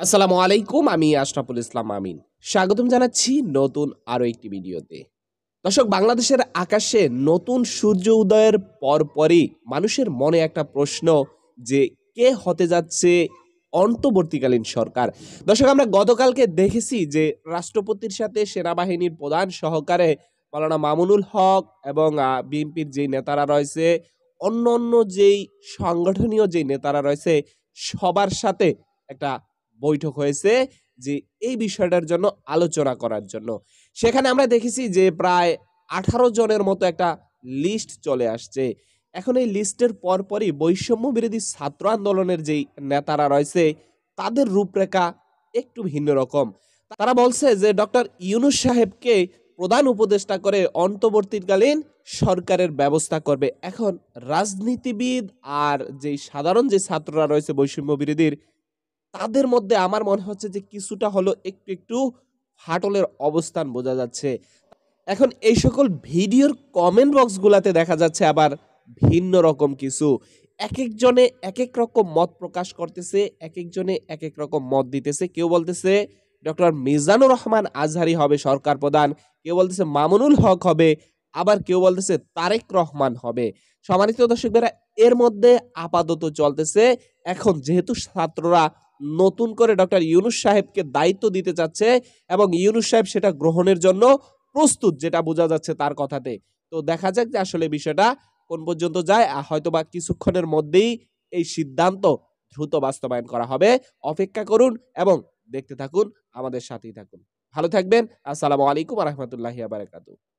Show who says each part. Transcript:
Speaker 1: আসসালামু আলাইকুম। আমি আশরাফুল ইসলাম আমিন। স্বাগতম জানাচ্ছি নতুন আরো একটি ভিডিওতে। দর্শক, বাংলাদেশের আকাশে নতুন সূর্য উদয়ের পরপরই মানুষের মনে একটা প্রশ্ন যে কে হতে যাচ্ছে অন্তর্বর্তীকালীন সরকার। দর্শক, আমরা গতকালকে দেখেছি যে রাষ্ট্রপতির সাথে সেনাবাহিনীর প্রধান সহকারে মাওলানা মামুনুল হক এবং বিএনপির যেই নেতারা রয়েছে, অন্য যেই সাংগঠনীয় যেই নেতারা রয়েছে, সবার সাথে একটা বৈঠক হয়েছে যে এই বিষয়টার জন্য আলোচনা করার জন্য। সেখানে আমরা দেখেছি যে প্রায় 18 জনের মতো একটা লিস্ট চলে আসছে। এখন এই লিস্টের পরপরই বৈষম্য বিরোধী ছাত্র আন্দোলনের যেই নেতারা রয়েছে, তাদের রূপরেখা একটু ভিন্ন রকম। তারা বলছে যে ডক্টর ইউনূস সাহেবকে প্রধান উপদেষ্টা করে অন্তর্বর্তীকালীন সরকারের ব্যবস্থা করবে। এখন রাজনীতিবিদ আর যেই সাধারণ যে ছাত্ররা রয়েছে বৈষম্য বিরোধীর, তাদের মধ্যে আমার মনে হচ্ছে যে কিছুটা হলো একটু ফাটলের অবস্থান বোঝা যাচ্ছে। এখন এই সকল ভিডিওর কমেন্ট বক্সগুলাতে দেখা যাচ্ছে আবার ভিন্ন রকম কিছু। একেকজনে একেক রকম মত প্রকাশ করতেছে, একেকজনে একেক রকম মত দিতেছে। কেউ বলতেছে ডক্টর মিজানুর রহমান আজহারী হবে সরকার প্রধান, কেউ বলতেছে মামুনুল হক হবে, আবার কেউ বলতেছে তারেক রহমান হবে। সম্মানিত দর্শকরা, এর মধ্যে আপাতত চলতেছে, এখন যেহেতু ছাত্ররা নতুন করে ডক্টর ইউনূস সাহেবকে দায়িত্ব দিতে চাচ্ছে এবং ইউনূস সাহেব সেটা গ্রহণের জন্য প্রস্তুত, যেটা বোঝা যাচ্ছে তার কথাতে। তো দেখা যাক যে আসলে বিষয়টা কোন পর্যন্ত যায়। হয়তোবা কিছুক্ষণের মধ্যেই এই সিদ্ধান্ত দ্রুত বাস্তবায়ন করা হবে। অপেক্ষা করুন এবং দেখতে থাকুন, আমাদের সাথেই থাকুন। ভালো থাকবেন। আসসালামু আলাইকুম ওয়া রাহমাতুল্লাহি ওয়া বারাকাতুহু।